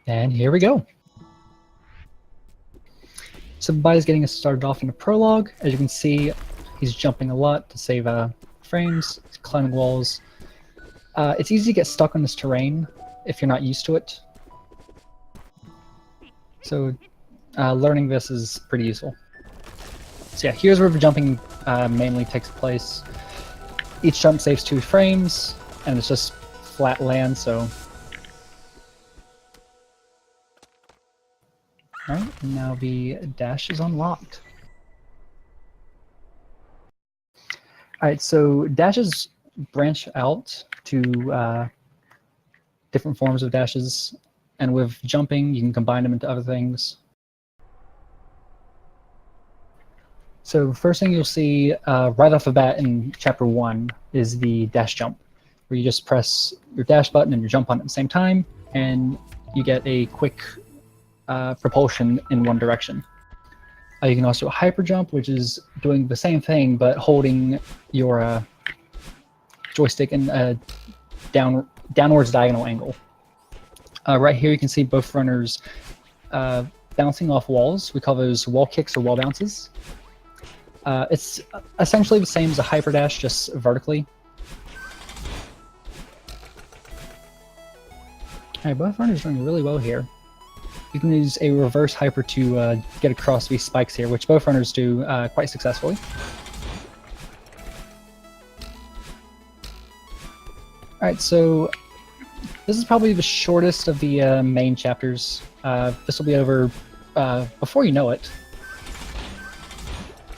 And here we go. So Bai's getting us started off in the prologue. As you can see, he's jumping a lot to save frames, he's climbing walls. It's easy to get stuck on this terrain if you're not used to it. So learning this is pretty useful. So yeah, here's where the jumping mainly takes place. Each jump saves 2 frames, and it's just flat land, so... Alright, now the dash is unlocked. Alright, so dashes branch out to different forms of dashes, and with jumping, you can combine them into other things. So first thing you'll see right off the bat in Chapter 1 is the dash jump, where you just press your dash button and your jump button at the same time, and you get a quick propulsion in one direction. You can also hyper jump, which is doing the same thing, but holding your joystick in a downwards diagonal angle. Right here you can see both runners bouncing off walls. We call those wall kicks or wall bounces. It's essentially the same as a hyper dash, just vertically. Alright, both runners are doing really well here. You can use a reverse hyper to get across these spikes here, which both runners do quite successfully. Alright, so this is probably the shortest of the main chapters. This will be over before you know it.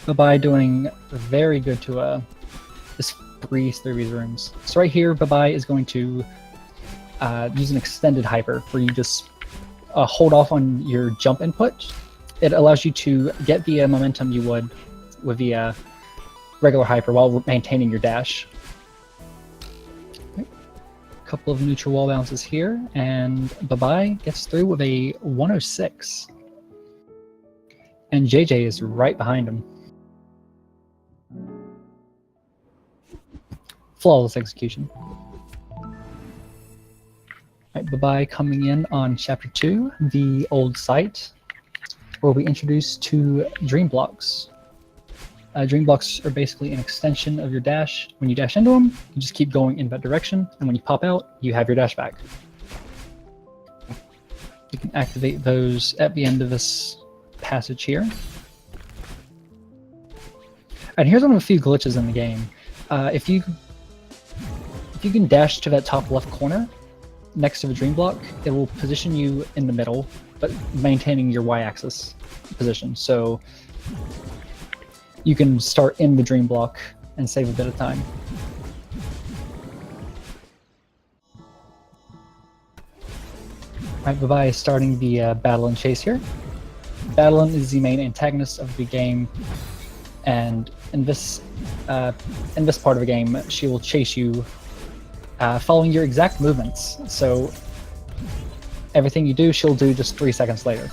Buhbai doing very good to just breeze through these rooms. So right here, Buhbai is going to use an extended hyper, where you just hold off on your jump input. It allows you to get the momentum you would with the regular hyper while maintaining your dash. Okay. A couple of neutral wall bounces here, and Buhbai gets through with a 106. And JJ is right behind him. Flawless execution. Right, Buhbai coming in on Chapter 2, the old site, where we introduced 2 dream blocks. Dream blocks are basically an extension of your dash. When you dash into them, you just keep going in that direction, and when you pop out, you have your dash back. You can activate those at the end of this passage here. And here's one of a few glitches in the game. If you can dash to that top left corner next to the dream block, it will position you in the middle, but maintaining your y-axis position. So you can start in the dream block and save a bit of time. Alright, Buhbai is starting the battle and chase here. Battle is the main antagonist of the game, and in this part of the game, she will chase you following your exact movements. So everything you do, she'll do just 3 seconds later.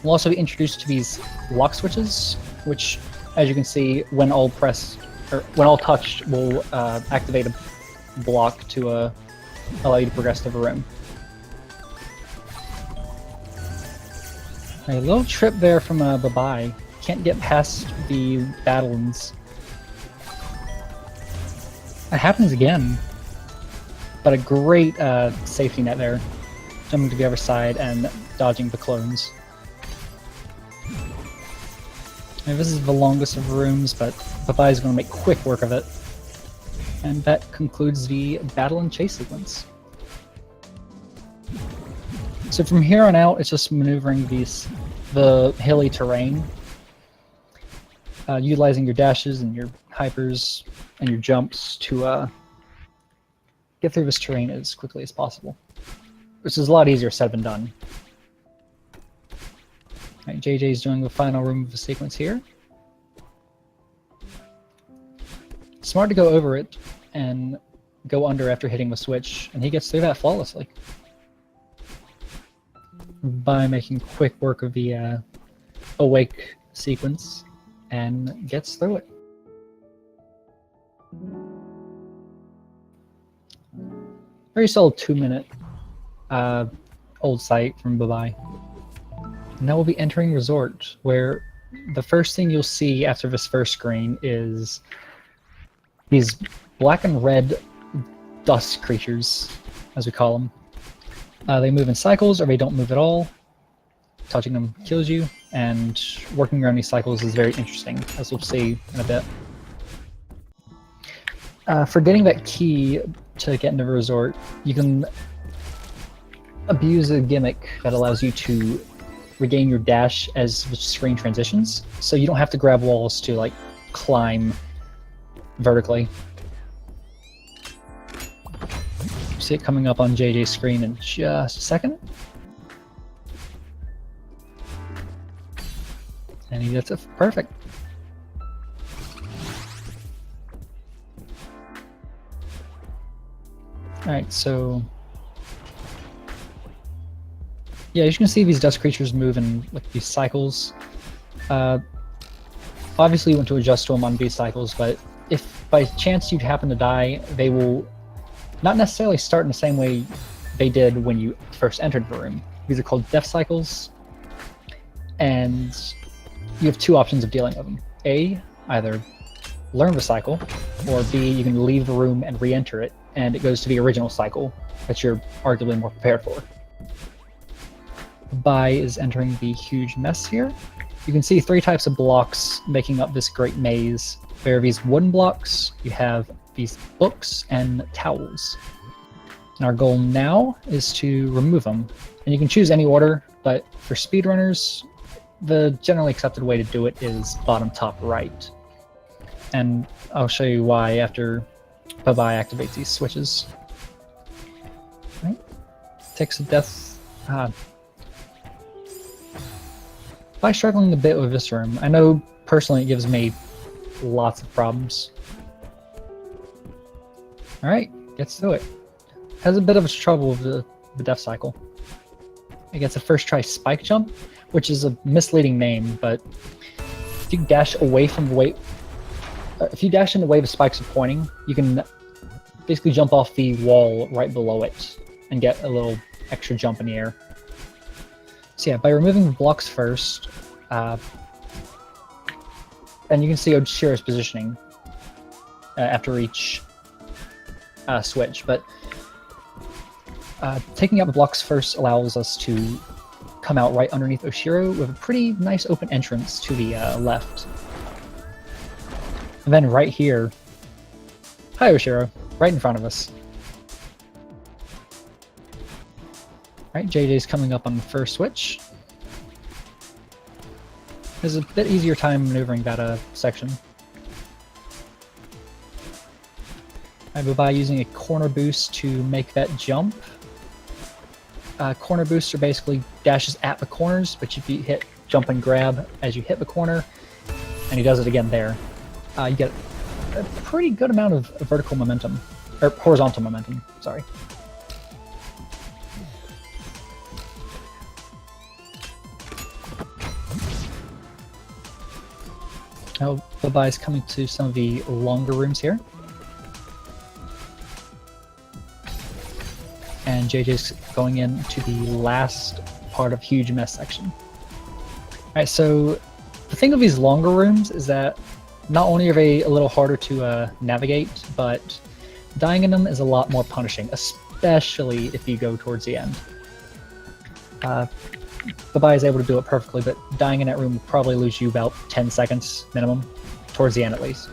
We'll also be introduced to these lock switches, which, as you can see, when all pressed or when all touched, will activate a block to allow you to progress to the room. A little trip there from Buhbai. Can't get past the battlements. It happens again. But a great safety net there. Jumping to the other side and dodging the clones. Now, this is the longest of rooms, but Buhbai is going to make quick work of it. And that concludes the battle and chase sequence. So from here on out, it's just maneuvering the hilly terrain. Utilizing your dashes and your hypers and your jumps to get through this terrain as quickly as possible, which is a lot easier said than done. Right, JJ is doing the final room of the sequence here. Smart to go over it and go under after hitting the switch, and he gets through that flawlessly by making quick work of the awake sequence and gets through it. Very solid 2-minute hold site from buhbai. Now we'll be entering Resort, where the first thing you'll see after this first screen is these black and red dust creatures, as we call them. They move in cycles, or they don't move at all. Touching them kills you, and working around these cycles is very interesting, as we'll see in a bit. For getting that key to get into the Resort, you can abuse a gimmick that allows you to regain your dash as the screen transitions, so you don't have to grab walls to like climb vertically. See it coming up on JJ's screen in just a second. And he gets it perfect. Alright, so yeah, as you can see, these dust creatures move in like these cycles. Obviously you want to adjust to them on these cycles, but if by chance you happen to die, they will not necessarily start in the same way they did when you first entered the room. These are called death cycles, and you have two options of dealing with them. A, either learn the cycle, or B, you can leave the room and re-enter it, and it goes to the original cycle that you're arguably more prepared for. buhbai is entering the huge mess here. You can see three types of blocks making up this great maze. There are these wooden blocks, you have these books, and towels. And our goal now is to remove them. And you can choose any order, but for speedrunners, the generally accepted way to do it is bottom, top, right. And I'll show you why after buhbai activates these switches. Right. Takes a death. By struggling a bit with this room, I know personally it gives me lots of problems. Alright, gets to it. Has a bit of trouble with the death cycle. It gets a first try spike jump, which is a misleading name, but if you dash away from the way, if you dash in the way the spikes are pointing, you can basically jump off the wall right below it and get a little extra jump in the air. So yeah, by removing the blocks first, and you can see Oshiro's positioning after each switch, but taking out the blocks first allows us to come out right underneath Oshiro with a pretty nice open entrance to the left. And then right here, hi Oshiro, right in front of us. Right, JJ's coming up on the first switch. There's a bit easier time maneuvering that section. buhbai using a corner boost to make that jump. Corner boosts are basically dashes at the corners, but if you hit jump and grab as you hit the corner, and he does it again there, you get a pretty good amount of vertical momentum, or horizontal momentum, sorry. Now, buhbai is coming to some of the longer rooms here. And JJ's going into the last part of huge mess section. Alright, so the thing with these longer rooms is that not only are they a little harder to navigate, but dying in them is a lot more especially if you go towards the end. buhbai is able to do it perfectly, but dying in that room will probably lose you about 10 seconds minimum, towards the end at least.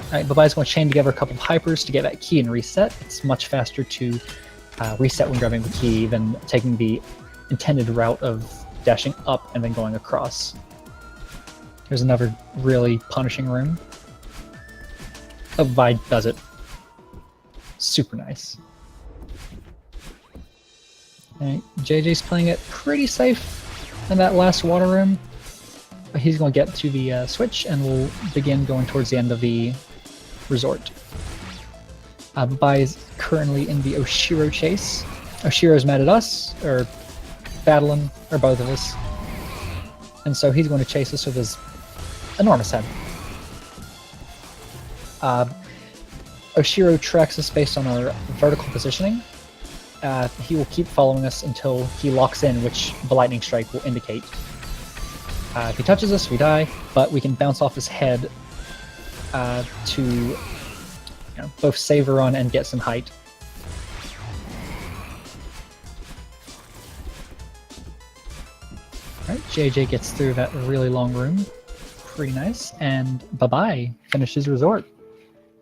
Alright, buhbai is going to chain together a couple of hypers to get that key and reset. It's much faster to reset when grabbing the key than taking the intended route of dashing up and then going across. Here's another really punishing room. buhbai does it. Super nice. Alright, JJ's playing it pretty safe in that last water room. But he's going to get to the switch and we'll begin going towards the end of the resort. buhbai is currently in the Oshiro chase. Oshiro's mad at us, or battling, or both of us. And so he's going to chase us with his enormous head. Oshiro tracks us based on our vertical positioning. he will keep following us until he locks in, which the lightning strike will indicate. If he touches us, we die, but we can bounce off his head to both save a run and get some height. Alright, JJ gets through that really long room. Pretty nice. And bye-bye. Finishes resort.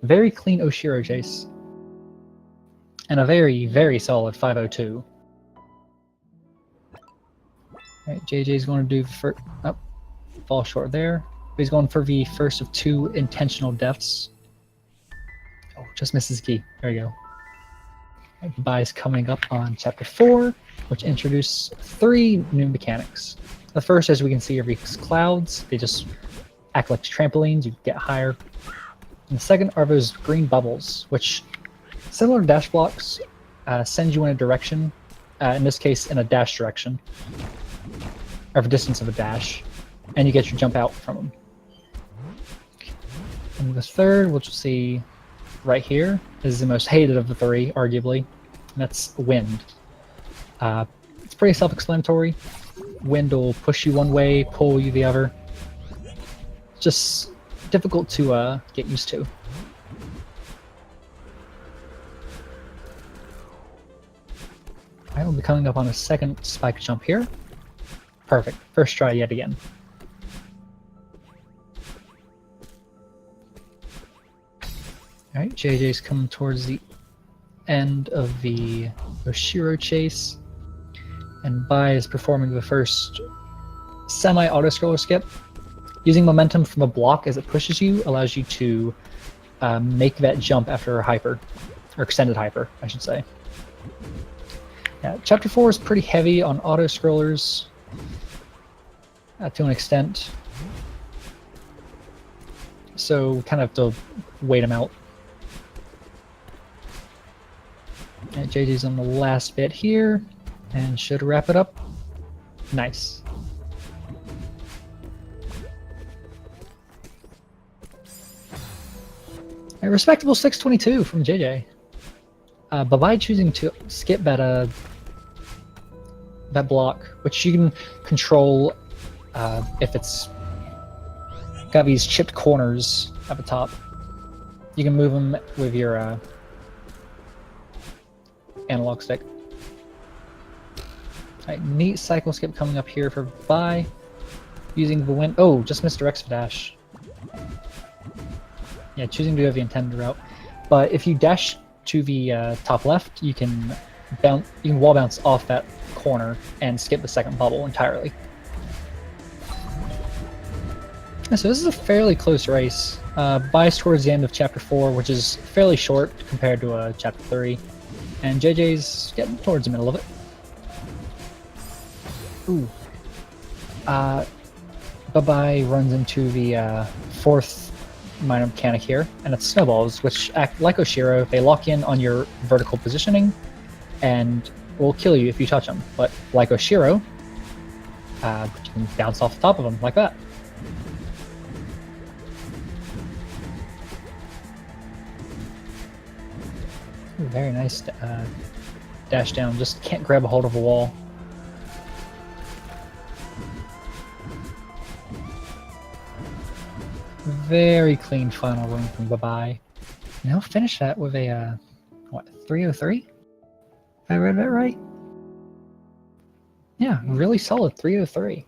Very clean Oshiro chase. And a very, very solid 502. Alright, JJ's going to do for... Oh, fall short there. He's going for the first of 2 intentional deaths. Oh, just misses the key. There we go. Right, bye-bye's coming up on Chapter 4, which introduces 3 new mechanics. The first, as we can see, are these clouds. They just act like trampolines. You get higher. And the second are those green bubbles, which, similar to dash blocks, send you in a direction. In this case, in a dash direction, or the distance of a dash, and you get your jump out from them. And the third, which you'll see right here, is the most hated of the 3, arguably, and that's wind. It's pretty self-explanatory. Wind will push you one way, pull you the other. Just difficult to get used to. I will be coming up on a second spike jump here. Perfect. First try yet again. Alright, JJ's coming towards the end of the Oshiro chase. And Bai is performing the first semi-auto-scroller skip. Using momentum from a block as it pushes you allows you to make that jump after a hyper, or extended hyper, I should say. Yeah, Chapter 4 is pretty heavy on auto-scrollers to an extent, so we kind of have to wait them out. And JJ's on the last bit here, and should wrap it up. Nice. A respectable 622 from JJ. Bye-bye choosing to skip that block, which you can control if it's got these chipped corners at the top. You can move them with your analog stick. Alright, neat cycle skip coming up here for Bye. Using the wind. Oh, just misdirects the dash. Yeah, choosing to go the intended route. But if you dash to the top left, you can wall bounce off that corner and skip the second bubble entirely. Yeah, so this is a fairly close race. Biased towards the end of Chapter 4, which is fairly short compared to Chapter 3. And JJ's getting towards the middle of it. Ooh. Bye-bye runs into the fourth minor mechanic here, and it's snowballs, which act like Oshiro. They lock in on your vertical positioning and will kill you if you touch them. But like Oshiro, you can bounce off the top of them like that. Ooh, very nice dash down. Just can't grab a hold of a wall. Very clean final run from Bye-bye. And he'll finish that with a, what, 303? If I read that right? Yeah, really solid 303.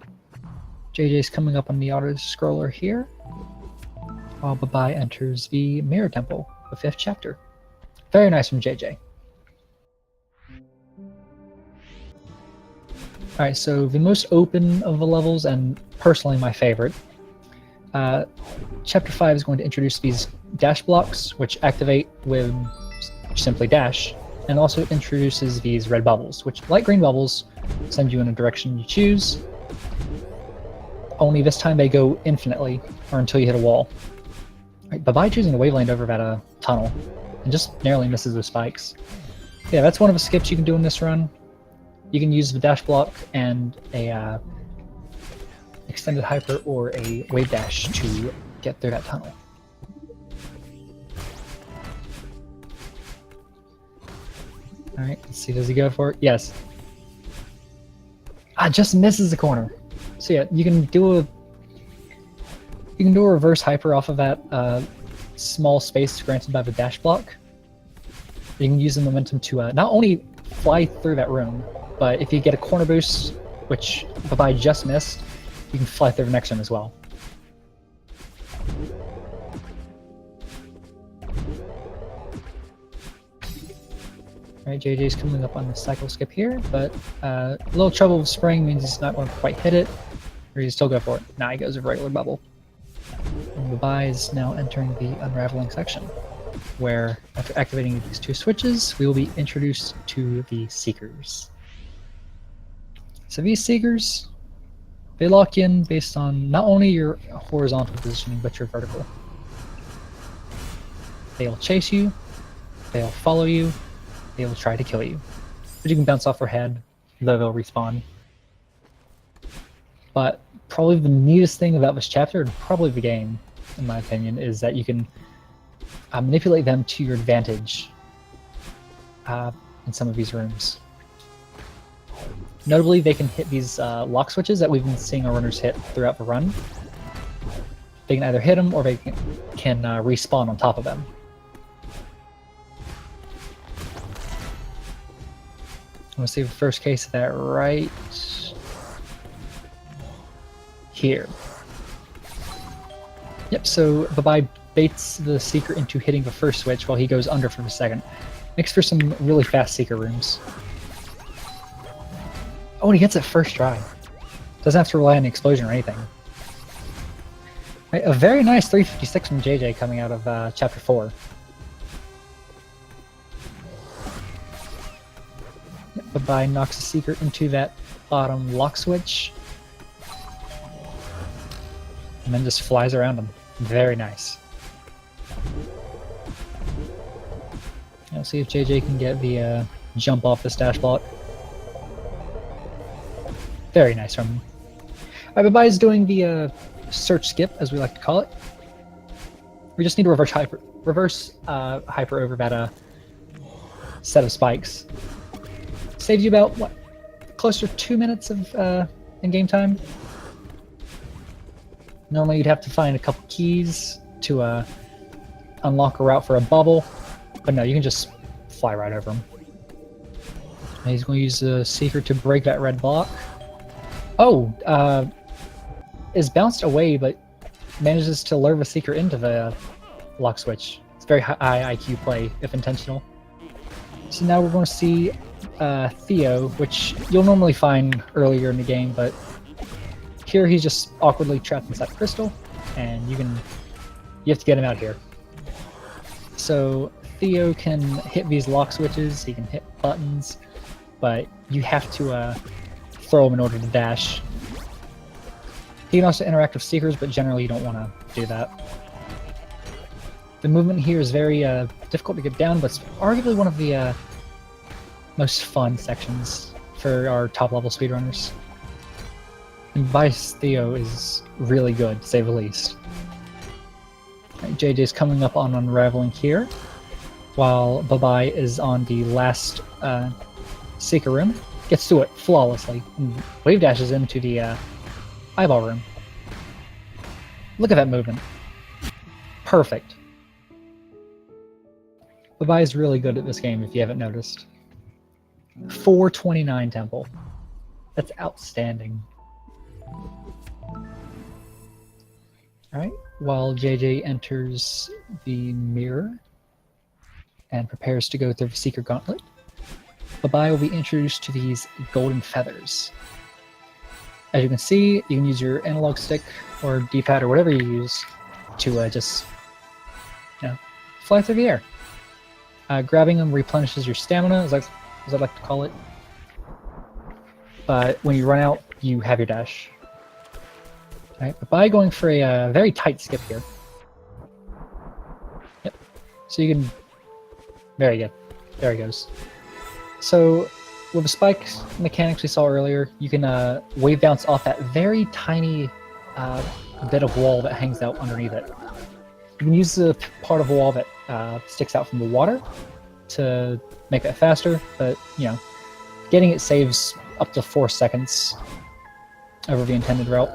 JJ's coming up on the auto-scroller here, while Bye-bye enters the Mirror Temple, the 5th chapter. Very nice from JJ. Alright, so the most open of the levels, and personally my favorite, Chapter 5 is going to introduce these dash blocks, which activate with simply dash, and also introduces these red bubbles, which, like green bubbles, send you in a direction you choose. Only this time they go infinitely, or until you hit a wall. Right, Bye-bye choosing the waveland over that tunnel, and just narrowly misses those spikes. Yeah, that's one of the skips you can do in this run. You can use the dash block and a extended hyper or a wave dash to get through that tunnel. Alright, let's see, does he go for it? Yes. Ah, just misses the corner. So yeah, you can do a reverse hyper off of that small space granted by the dash block. You can use the momentum to not only fly through that room, but if you get a corner boost, which buhbai just missed, you can fly through the next room as well. Alright, JJ's coming up on the cycle skip here, but a little trouble with spring means he's not going to quite hit it, or he's still go for it. Now he goes a regular bubble. And buhbai is now entering the unraveling section, where after activating these two switches, we will be introduced to the Seekers. So these Seekers, they lock in based on not only your horizontal positioning, but your vertical. They'll chase you, they'll follow you, they will try to kill you. But you can bounce off their head, though they'll respawn. But probably the neatest thing about this chapter, and probably the game, in my opinion, is that you can manipulate them to your advantage in some of these rooms. Notably, they can hit these lock switches that we've been seeing our runners hit throughout the run. They can either hit them or they can respawn on top of them. I'm going to see the first case of that right here. Yep, so buhbai baits the Seeker into hitting the first switch while he goes under for the second. Makes for some really fast Seeker rooms. Oh, and he gets it first try. Doesn't have to rely on the explosion or anything. Right, a very nice 356 from JJ coming out of Chapter 4. Yep, buhbai knocks the Seeker into that bottom lock switch. And then just flies around him. Very nice. I'll see if JJ can get the jump off this dash block. Very nice from him. Alright, buhbai is doing the search skip, as we like to call it. We just need to reverse hyper over that set of spikes. Saves you about, what, closer to 2 minutes of in-game time? Normally you'd have to find a couple keys to unlock a route for a bubble, but no, you can just fly right over him. And he's going to use the Seeker to break that red block. Oh, is bounced away, but manages to lure the Seeker into the lock switch. It's very high IQ play, if intentional. So now we're going to see Theo, which you'll normally find earlier in the game, but here he's just awkwardly trapped inside the crystal, and you have to get him out of here. So Theo can hit these lock switches, he can hit buttons, but you have to throw him in order to dash. He can also interact with Seekers, but generally you don't want to do that. The movement here is very difficult to get down, but it's arguably one of the most fun sections for our top-level speedrunners. And buhbai's Theo is really good, to say the least. Right, JJ's coming up on unraveling here, while buhbai is on the last Seeker room. Gets to it flawlessly, and wave dashes into the eyeball room. Look at that movement. Perfect. buhbai is really good at this game, if you haven't noticed. 429 temple. That's outstanding. Alright, while JJ enters the mirror and prepares to go through the Seeker Gauntlet, buhbai will be introduced to these golden feathers. As you can see, you can use your analog stick or D-pad or whatever you use to just, fly through the air. Grabbing them replenishes your stamina, as I like to call it. But when you run out, you have your dash. Alright, buhbai going for a very tight skip here. Yep. So you can... Very good. There he goes. So, with the spike mechanics we saw earlier, you can wave bounce off that very tiny bit of wall that hangs out underneath it. You can use the part of the wall that sticks out from the water, to make that faster, but you know, getting it saves up to 4 seconds over the intended route.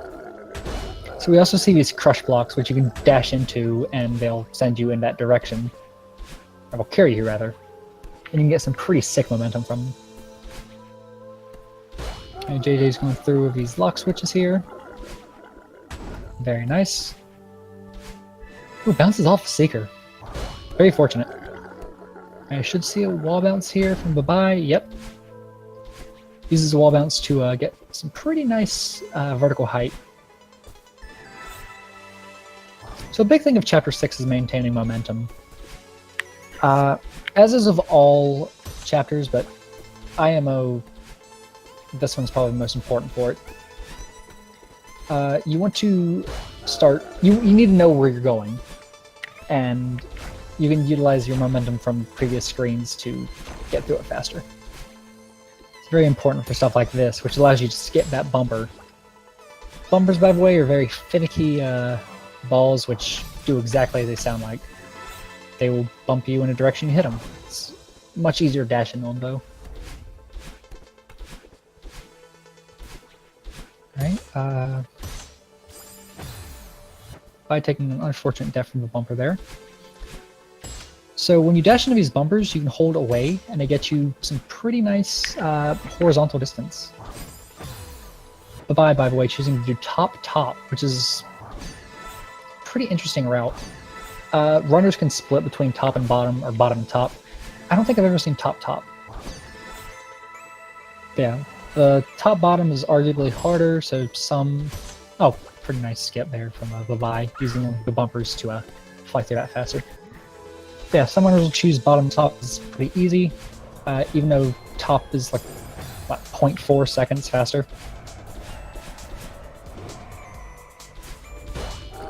So we also see these crush blocks, which you can dash into, and they'll send you in that direction. Or they'll carry you, rather. And you can get some pretty sick momentum from them. And JJ's going through with these lock switches here. Very nice. Ooh, bounces off the Seeker. Very fortunate. I should see a wall bounce here from buhbai. Yep. Uses a wall bounce to get some pretty nice vertical height. So a big thing of Chapter 6 is maintaining momentum. As is of all chapters, but IMO, this one's probably the most important for it. You want to start, you need to know where you're going, and you can utilize your momentum from previous screens to get through it faster. It's very important for stuff like this, which allows you to skip that bumper. Bumpers, by the way, are very finicky balls, which do exactly as they sound like. They will bump you in a direction you hit them. It's much easier dashing on, though. Alright, by taking an unfortunate death from the bumper there. So when you dash into these bumpers, you can hold away, and they get you some pretty nice horizontal distance. buhbai, by the way, choosing to do top, which is a pretty interesting route. Runners can split between top and bottom, or bottom and top. I don't think I've ever seen top. Yeah, the top-bottom is arguably harder, so some... Oh, pretty nice skip there from buhbai, using the bumpers to fly through that faster. Yeah, some runners will choose bottom-top. It's pretty easy, even though top is like, what, 0.4 seconds faster.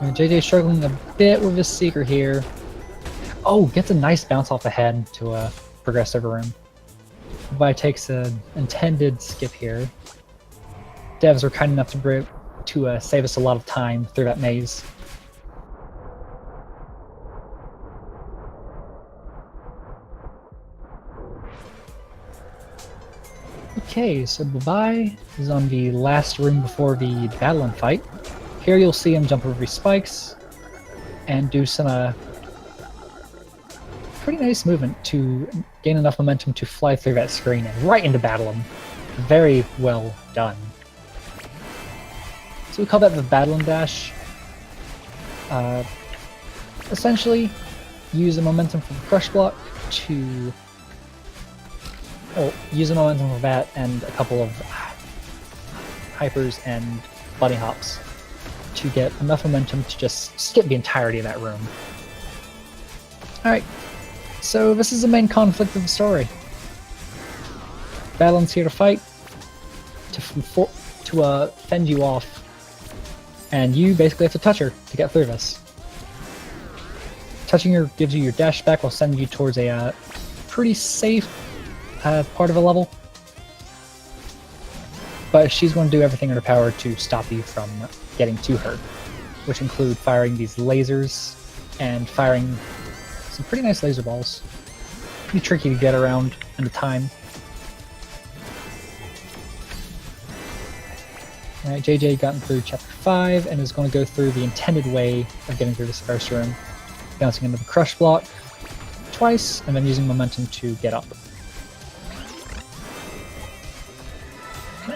JJ struggling a bit with his Seeker here. Oh, gets a nice bounce off the head to progress over him. buhbai takes an intended skip here. Devs are kind enough to save us a lot of time through that maze. Okay, so buhbai is on the last room before the battle and fight. Here you'll see him jump over these spikes and do some pretty nice movement to gain enough momentum to fly through that screen and right into battle him. Very well done. So we call that the battle and dash. Essentially, use the momentum from the crush block to... Oh, use the momentum of that and a couple of hypers and bunny hops to get enough momentum to just skip the entirety of that room. Alright, so this is the main conflict of the story. Battle's here to fight, to fend you off, and you basically have to touch her to get through this. Touching her gives you your dash back while sending you towards a pretty safe part of a level. But she's going to do everything in her power to stop you from getting to her, which include firing these lasers and firing some pretty nice laser balls. Pretty tricky to get around in the time. Alright, JJ gotten through Chapter 5 and is going to go through the intended way of getting through this first room. Bouncing into the crush block twice, and then using momentum to get up.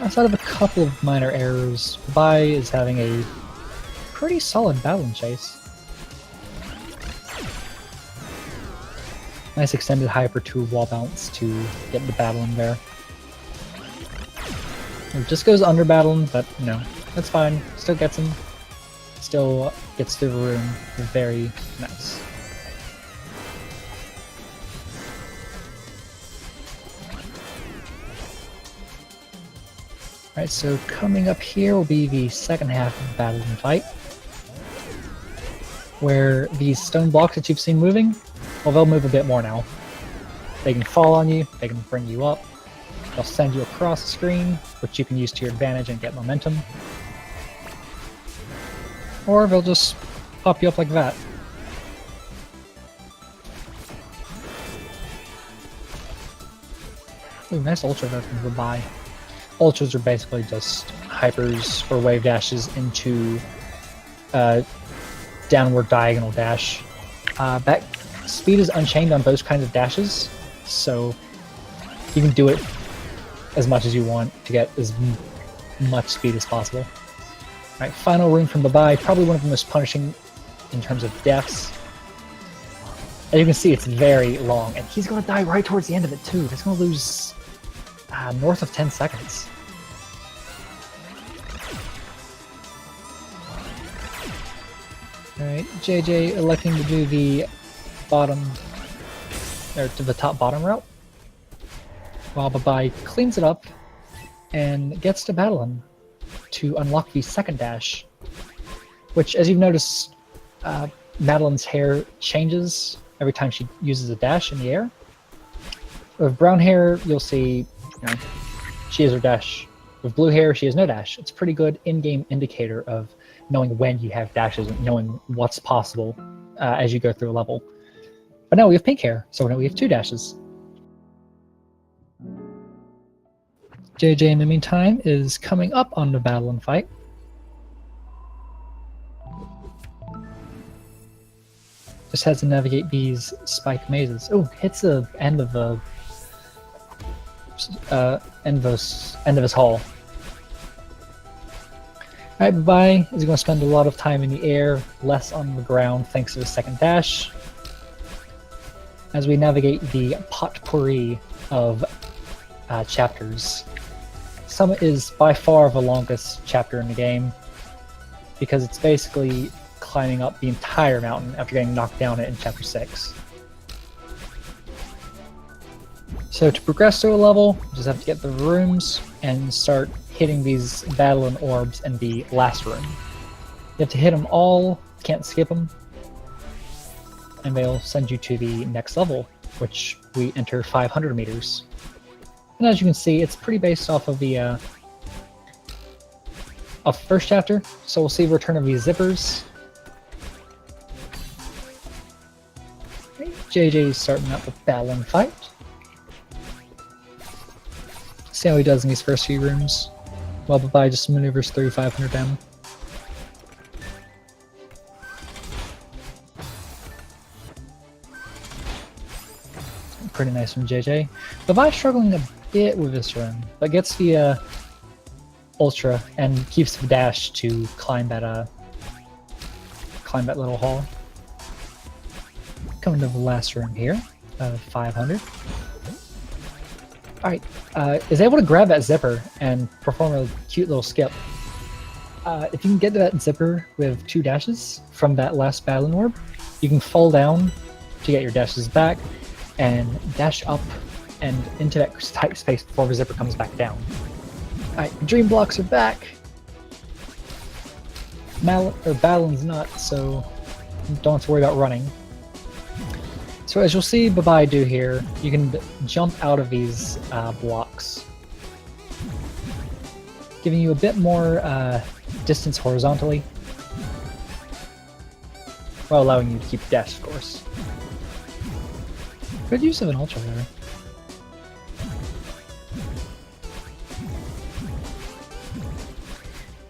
Outside of a couple of minor errors, buhbai is having a pretty solid battle and chase. Nice extended hyper to wall bounce to get the battle in there. It just goes under battling, but you know, that's fine. Still gets him. Still gets through the room. Very nice. Alright, so coming up here will be the second half of the battle and fight, where these stone blocks that you've seen moving, well, they'll move a bit more now. They can fall on you, they can bring you up, they'll send you across the screen, which you can use to your advantage and get momentum. Or they'll just pop you up like that. Ooh, nice ultra there from buhbai. Ultras are basically just hypers or wave dashes into downward diagonal dash. Back speed is unchained on those kinds of dashes, so you can do it as much as you want to get as much speed as possible. Alright, final rune from buhbai, probably one of the most punishing in terms of deaths. As you can see, it's very long, and he's going to die right towards the end of it too. He's going to lose north of 10 seconds. Alright, JJ electing to do the bottom, or to the top bottom route, while buhbai cleans it up and gets to Madeline to unlock the second dash, which, as you've noticed, Madeline's hair changes every time she uses a dash in the air. With brown hair, you'll see, she has her dash. With blue hair, she has no dash. It's a pretty good in-game indicator of knowing when you have dashes and knowing what's possible as you go through a level. But now we have pink hair, so now we have 2 dashes. JJ, in the meantime, is coming up on the battle and fight. Just has to navigate these spike mazes. Oh, hits the end of the end of his hall. Alright, buhbai is going to spend a lot of time in the air, less on the ground thanks to the second dash, as we navigate the potpourri of chapters. Summit is by far the longest chapter in the game, because it's basically climbing up the entire mountain after getting knocked down in chapter 6. So to progress through a level, you just have to get the rooms and start hitting these battle and orbs in the last room. You have to hit them all, can't skip them, and they'll send you to the next level, which we enter 500 meters. And as you can see, it's pretty based off of the first chapter, so we'll see Return of the Zippers. JJ's starting out with battle and fight. See how he does in these first few rooms, while buhbai just maneuvers through 500 damage. Pretty nice from JJ. buhbai struggling a bit with this room, but gets the ultra and keeps the dash to climb that little hall. Coming to the last room here, 500. Alright, is able to grab that zipper and perform a cute little skip. If you can get to that zipper with 2 dashes from that last battle orb, you can fall down to get your dashes back and dash up and into that tight space before the zipper comes back down. Alright, dream blocks are back. Battle's not, so don't have to worry about running. So as you'll see buhbai do here, you can jump out of these blocks, giving you a bit more distance horizontally, while allowing you to keep dash, of course. Good use of an ultra there.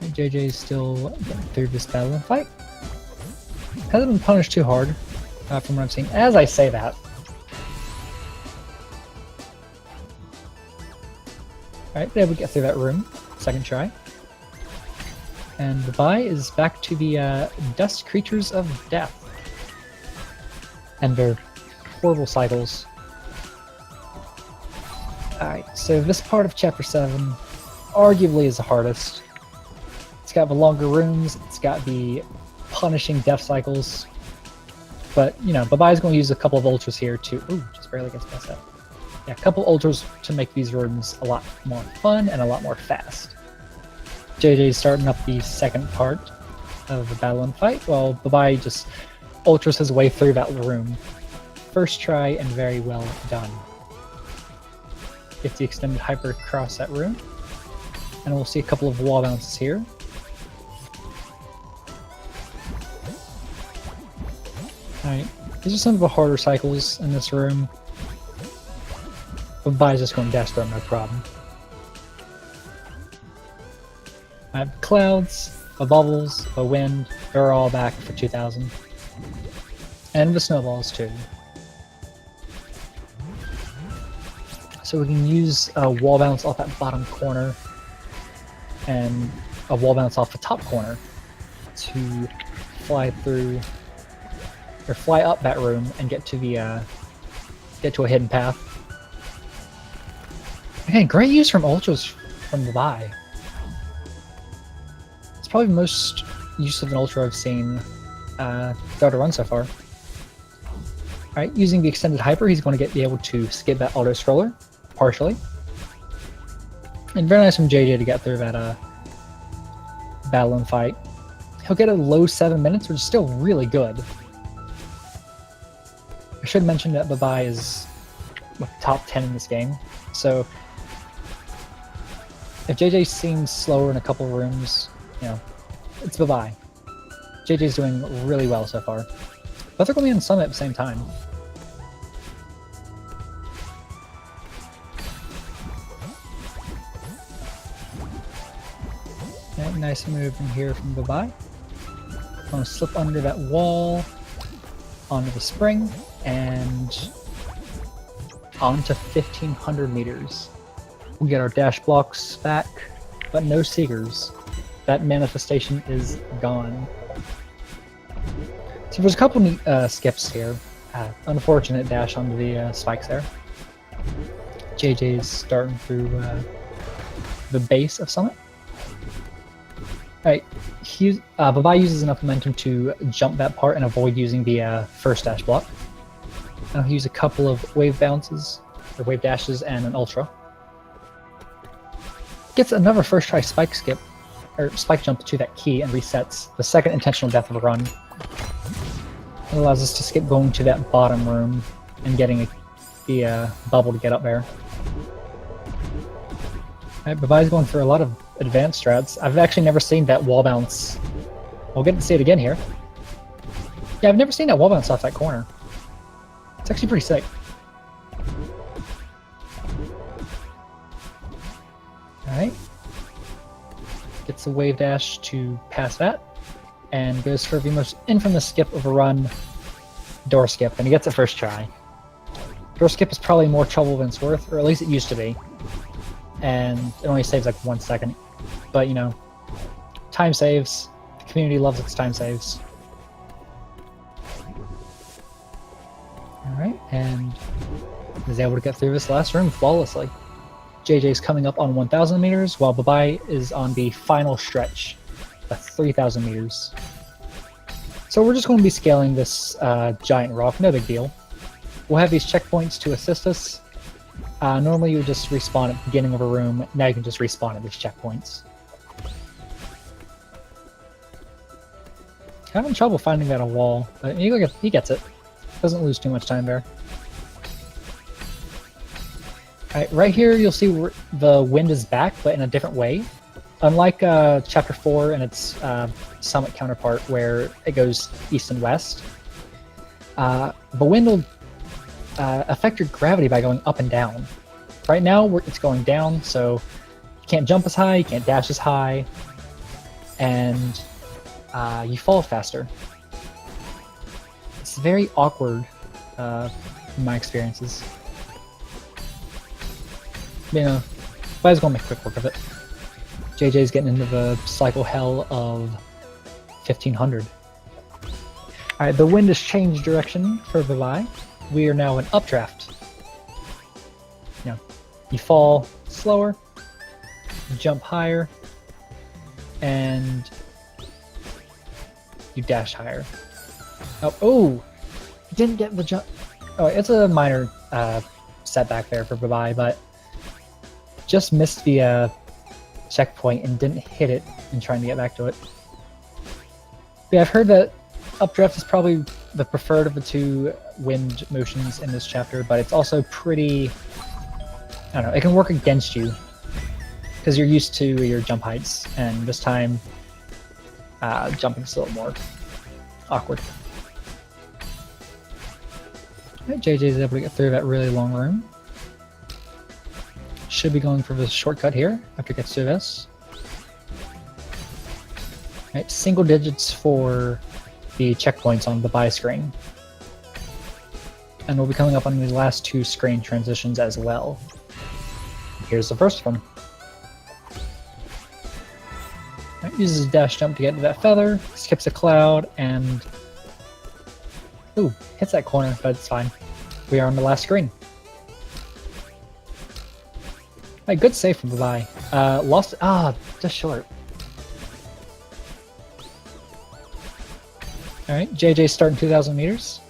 And JJ's still getting through this battle and fight. Hasn't been punished too hard. From what I'm seeing. As I say that. Alright, there we get through that room. Second try. And buhbai is back to the dust creatures of death. And their horrible cycles. Alright, so this part of chapter 7 arguably is the hardest. It's got the longer rooms, it's got the punishing death cycles. But, buhbai's going to use a couple of ultras here to... Ooh, just barely gets past that. Yeah, a couple ultras to make these rooms a lot more fun and a lot more fast. JJ's starting up the second part of the battle and fight, while buhbai just ultras his way through that room. First try and very well done. Gets the extended hyper across that room. And we'll see a couple of wall bounces here. Alright, these are some of the harder cycles in this room. Buhbai's just going dash throw, no problem. I have clouds, the bubbles, the wind, they're all back for 2000. And the snowballs too. So we can use a wall bounce off that bottom corner and a wall bounce off the top corner to fly through or fly up that room and get to the get to a hidden path. Again, great use from ultras from Buhbai. It's probably the most use of an ultra I've seen throughout a run so far. Alright, using the extended hyper, he's going to be able to skip that auto scroller partially. And very nice from JJ to get through that battle and fight. He'll get a low 7 minutes, which is still really good. I should mention that Buhbai is top 10 in this game, so if JJ seems slower in a couple rooms, you know, it's Buhbai. JJ's doing really well so far. But they're going to be on Summit at the same time. Okay, nice move in here from Buhbai. I'm going to slip under that wall, onto the spring, and onto 1500 meters. We'll get our dash blocks back, but no Seekers. That manifestation is gone. So there's a couple neat skips here. Unfortunate dash onto the spikes there. JJ's starting through the base of Summit. Alright, Buhbai uses enough momentum to jump that part and avoid using the first dash block. Now he'll use a couple of wave bounces, or wave dashes, and an ultra. Gets another first try spike skip, or spike jump to that key and resets the second intentional death of a run. It allows us to skip going to that bottom room and getting the bubble to get up there. Alright, Buhbai's going for a lot of advanced strats. I've actually never seen that wall bounce. We'll get to see it again here. Yeah, I've never seen that wall bounce off that corner. It's actually pretty sick. Alright. Gets the wave dash to pass that, and goes for the most infamous skip of a run, door skip, and he gets it first try. Door skip is probably more trouble than it's worth, or at least it used to be. And it only saves like 1 second. But, you know, time saves. The community loves its time saves. Alright, and is able to get through this last room flawlessly. JJ's coming up on 1,000 meters, while Buhbai is on the final stretch, at 3,000 meters. So we're just going to be scaling this giant rock, no big deal. We'll have these checkpoints to assist us. Normally you would just respawn at the beginning of a room, now you can just respawn at these checkpoints. Having trouble finding that on wall, but he gets it. Doesn't lose too much time there. Alright, right here you'll see where the wind is back, but in a different way. Unlike Chapter 4 and its Summit counterpart, where it goes east and west, the wind will affect your gravity by going up and down. Right now it's going down, so you can't jump as high, you can't dash as high, and you fall faster. It's very awkward in my experiences. You know, but I was going to make quick work of it. JJ's getting into the cycle hell of 1500. Alright, the wind has changed direction for Buhbai. We are now in updraft. You know, you fall slower, you jump higher, and you dash higher. Oh, you didn't get the jump. Oh, it's a minor setback there for Buhbai, but just missed the checkpoint and didn't hit it in trying to get back to it. Yeah, I've heard that updraft is probably the preferred of the two wind motions in this chapter, but it's also pretty, I don't know, it can work against you because you're used to your jump heights, and this time jumping is a little more awkward. Right, JJ is able to get through that really long room. should be going for the shortcut here after it gets to this. Right, single digits for the checkpoints on the buy screen. And we'll be coming up on the last two screen transitions as well. Here's the first one. Right, uses dash jump to get to that feather, skips a cloud, and ooh, hits that corner, but it's fine. We are on the last screen. Right, good save from buhbai. Lost, just short. Alright, JJ starting 2,000 meters.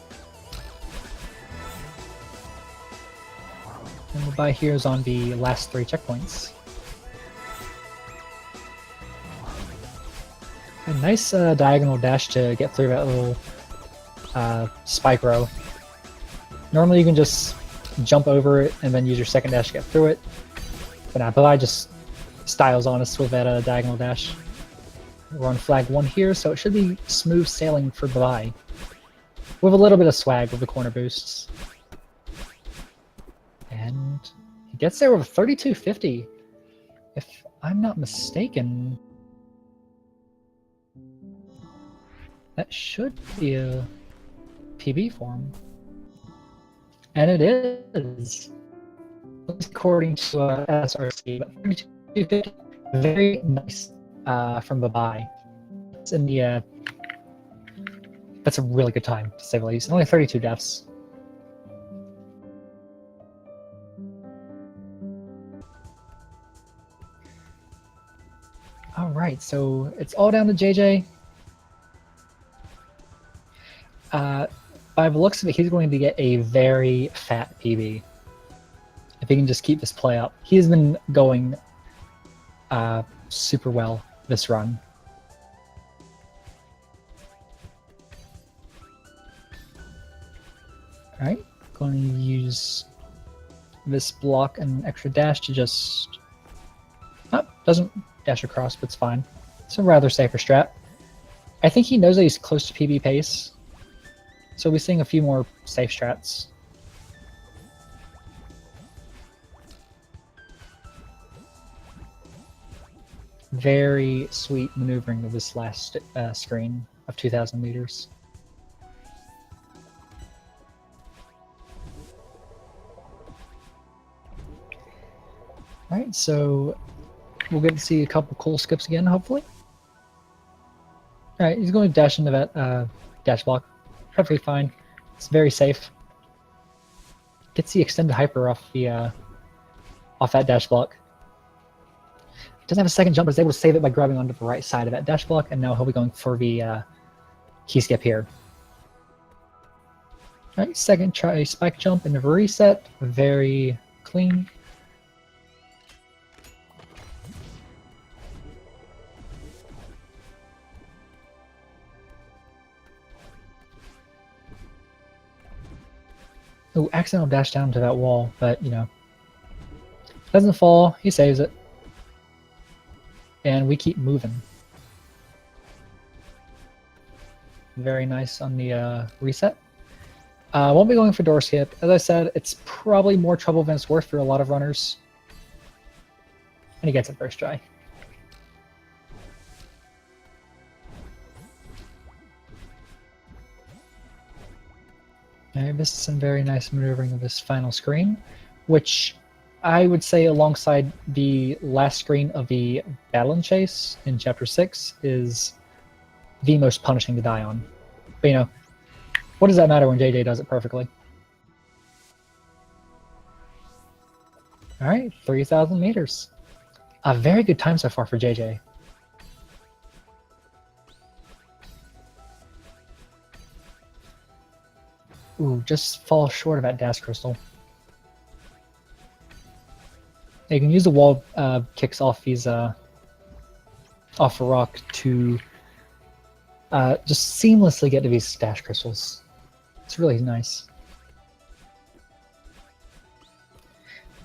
And buhbai here is on the last three checkpoints. A nice diagonal dash to get through that little spike row. Normally you can just jump over it and then use your second dash to get through it. But now buhbai just styles on us with that diagonal dash. We're on flag 1 here, so it should be smooth sailing for buhbai. With a little bit of swag with the corner boosts. And he gets there with 32.50. If I'm not mistaken, that should be a PB form. And it is. According to SRC, but 32.50, very nice from buhbai. It's in the that's a really good time to say the least. Only 32 deaths. All right, so it's all down to JJ. By the looks of it, he's going to get a very fat PB. If he can just keep this play up. He's been going super well this run. Alright, going to use this block and extra dash to just... Oh, doesn't dash across, but it's fine. It's a rather safer strat. I think he knows that he's close to PB pace, so we'll be seeing a few more safe strats. Very sweet maneuvering of this last screen of 2,000 meters. Alright, so we'll get to see a couple cool skips again, hopefully. Alright, he's going to dash into that dash block. Perfectly fine. It's very safe. Gets the extended hyper off the off that dash block. Doesn't have a second jump, but is able to save it by grabbing onto the right side of that dash block, and now he'll be going for the key skip here. Alright, second try spike jump into the reset. Very clean. Ooh, accidental dash down to that wall, but you know, doesn't fall. He saves it, and we keep moving. Very nice on the reset. Won't be going for door skip. As I said, it's probably more trouble than it's worth for a lot of runners, and he gets it first try. This is some very nice maneuvering of this final screen, which I would say alongside the last screen of the Battle and Chase in Chapter 6 is the most punishing to die on. But you know, what does that matter when JJ does it perfectly? Alright, 3,000 meters. A very good time so far for JJ. Ooh, just fall short of that dash crystal. You can use the wall kicks off these off a rock to just seamlessly get to these dash crystals. It's really nice.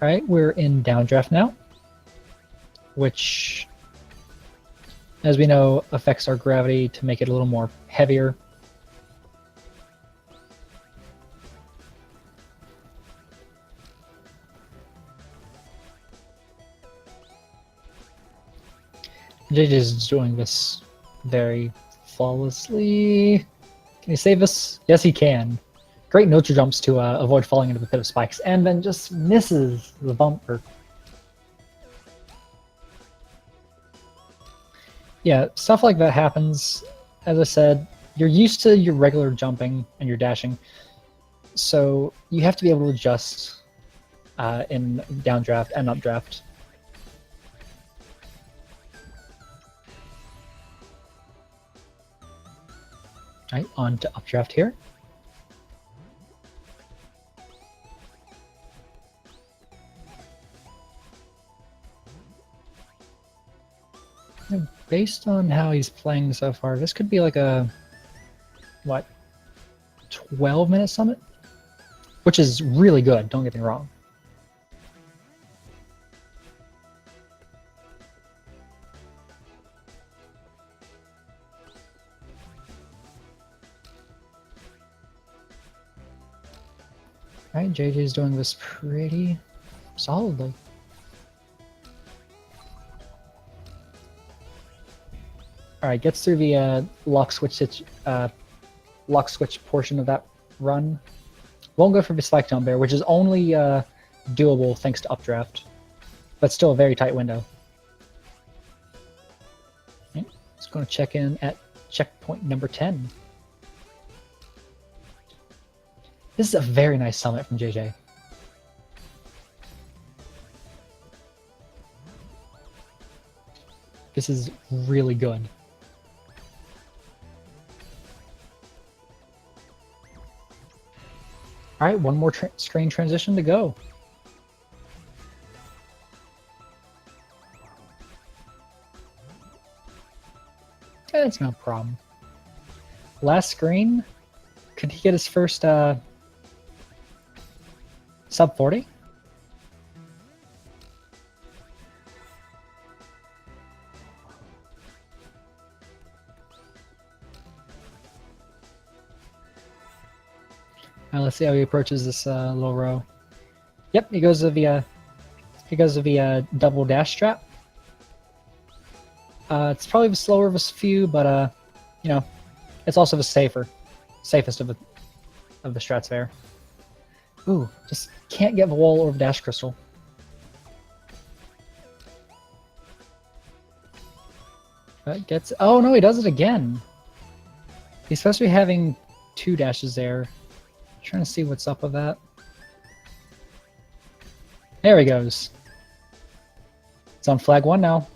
All right, we're in downdraft now, which, as we know, affects our gravity to make it a little more heavier. JJ's doing this very flawlessly. Can he save us? Yes, he can. Great neutral jumps to avoid falling into the pit of spikes, and then just misses the bumper. Yeah, stuff like that happens. As I said, you're used to your regular jumping and your dashing, so you have to be able to adjust in downdraft and updraft. Right, on to updraft here. And based on how he's playing so far, this could be like a, what, 12-minute summit? Which is really good, don't get me wrong. Alright, JJ's doing this pretty solidly. Alright, gets through the lock switch portion of that run. Won't go for the spike jump there, which is only doable thanks to updraft, but still a very tight window. Okay, let's go to check in at checkpoint number 10. This is a very nice summit from JJ. This is really good. All right, one more screen transition to go. That's no problem. Last screen. Could he get his first sub 40? Let's see how he approaches this little row. Yep, he goes to the double dash strap. It's probably the slower of a few, but you know, it's also the safest of the strats there. Ooh, just can't get the wall over dash crystal. That gets. Oh no, he does it again. He's supposed to be having 2 dashes there. Trying to see what's up with that. There he goes. It's on flag 1 now.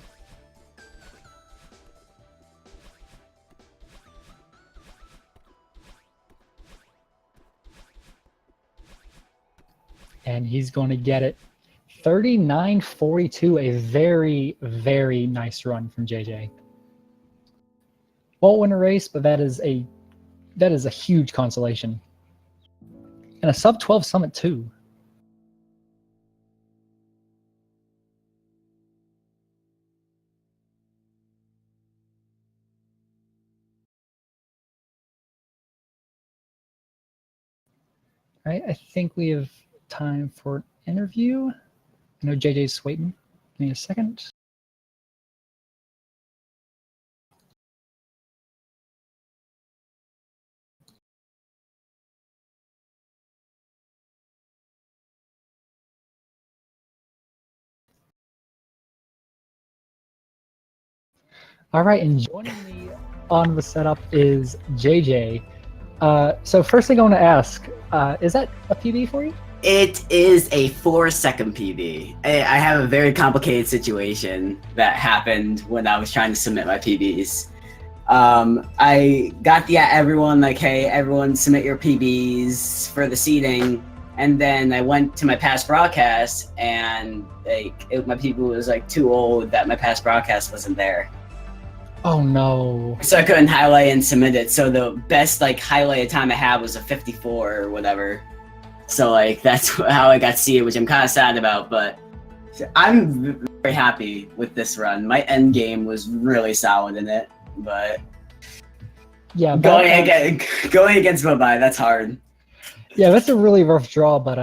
And he's going to get it. 39.42, a very, very nice run from JJ. Won't win a race, but that is a huge consolation. And a sub 12 summit too. All right, I think we have time for an interview. I know JJ's waiting. Give me a second. All right, and joining me on the setup is JJ. So first thing I want to ask, is that a PB for you? It is a 4-second PB. I have a very complicated situation that happened when I was trying to submit my PBs. I got everyone like, hey, everyone submit your PBs for the seating. And then I went to my past broadcast and my PB was like too old that my past broadcast wasn't there. Oh no. So I couldn't highlight and submit it. So the best highlighted time I had was a 54 or whatever. So that's how I got seated, which I'm kind of sad about, but I'm very happy with this run. My end game was really solid in it, but yeah, going against buhbai, that's hard. Yeah, that's a really rough draw, but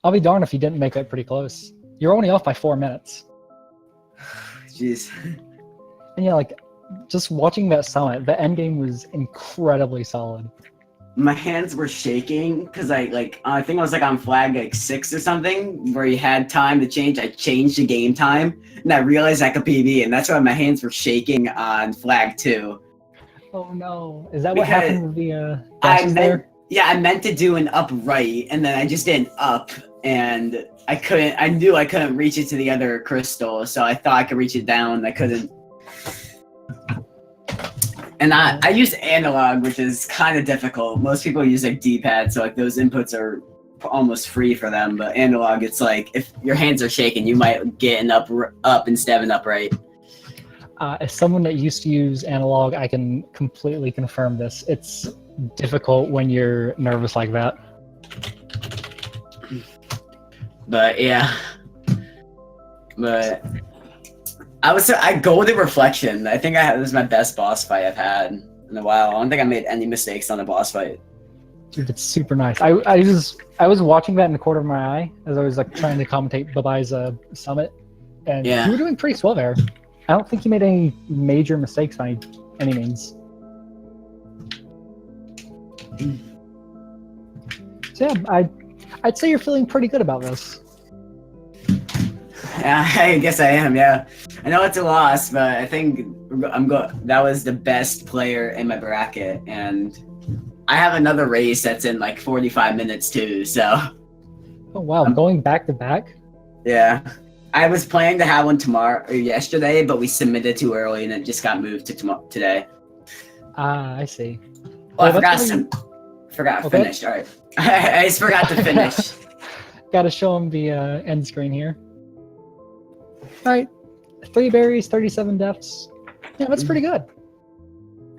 I'll be darned if you didn't make it pretty close. You're only off by 4 minutes. Jeez. And yeah, like just watching that summit, the end game was incredibly solid. My hands were shaking because I think I was like on flag like 6 or something where you had time to change. I changed the game time and I realized I could PB, and that's why my hands were shaking on flag 2. Oh no! Is that what happened with the I dashes meant, there? yeah, I meant to do an upright, and then I just did an up, and I couldn't. I knew I couldn't reach it to the other crystal, so I thought I could reach it down. I couldn't. And I use analog, which is kind of difficult. Most people use like D-pad, so like those inputs are almost free for them. But analog, it's like if your hands are shaking, you might get an up instead of an upright. As someone that used to use analog, I can completely confirm this. It's difficult when you're nervous like that. But yeah. But I go with the reflection. I think this is my best boss fight I've had in a while. I don't think I made any mistakes on the boss fight. Dude, it's super nice. I was watching that in the corner of my eye as I was like trying to commentate Buhbai's summit, and you were doing pretty swell there. I don't think you made any major mistakes by any means. So yeah, I'd say you're feeling pretty good about this. Yeah, I guess I am. Yeah, I know it's a loss, but I think that was the best player in my bracket, and I have another race that's in like 45 minutes too. So. Oh wow, going back to back. Yeah. I was planning to have one tomorrow or yesterday, but we submitted too early and it just got moved to today. Ah, I see. Well, I forgot to finish. All right. I just forgot to finish. Gotta show him the end screen here. All right. 3 berries, 37 deaths. Yeah, that's pretty good.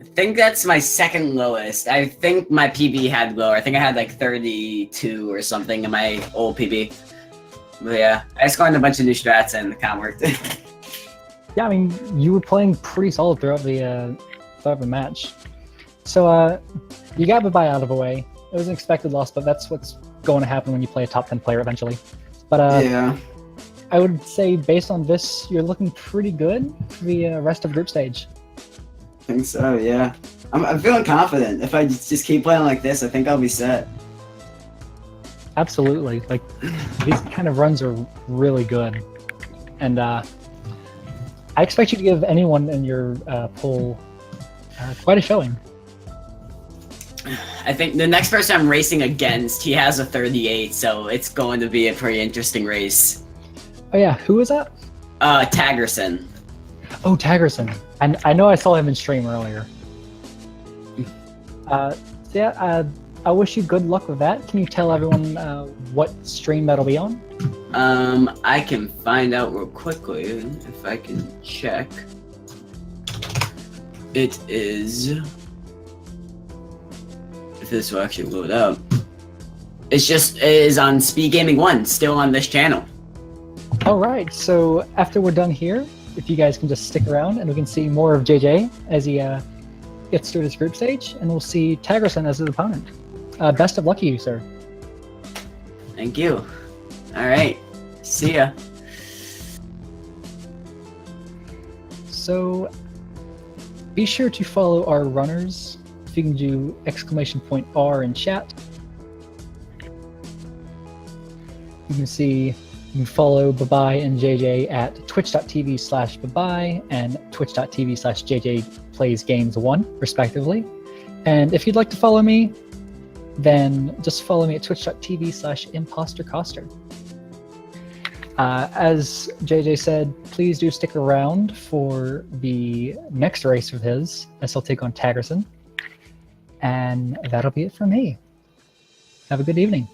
I think that's my second lowest. I think my PB had lower. I think I had like 32 or something in my old PB. But yeah, I just got a bunch of new strats and it kind of worked. Yeah, I mean, you were playing pretty solid throughout the match. So you got Buhbai out of the way. It was an expected loss, but that's what's going to happen when you play a top 10 player eventually. But yeah, I would say based on this, you're looking pretty good for the rest of group stage. I think so, yeah. I'm feeling confident. If I just keep playing like this, I think I'll be set. Absolutely. Like, these kind of runs are really good. And I expect you to give anyone in your pool quite a showing. I think the next person I'm racing against, he has a 38, so it's going to be a pretty interesting race. Oh yeah, who is that? Taggerson. Oh, Taggerson. And I know I saw him in stream earlier. So yeah, I wish you good luck with that. Can you tell everyone what stream that'll be on? I can find out real quickly if I can check. It is... If this will actually load up. It is on Speed Gaming 1, still on this channel. Alright, so after we're done here, if you guys can just stick around and we can see more of JJ as he gets through this group stage, and we'll see Taggerson as his opponent. Best of luck to you, sir. Thank you. Alright, see ya. So, be sure to follow our runners. If you can do !R in chat. You can see, you can follow Buhbai and JJ at twitch.tv/Buhbai and twitch.tv/JJplaysgames1, respectively. And if you'd like to follow me, then just follow me at twitch.tv/impostercoster. As JJ said, please do stick around for the next race of his, as he'll take on Taggerson. And that'll be it for me. Have a good evening.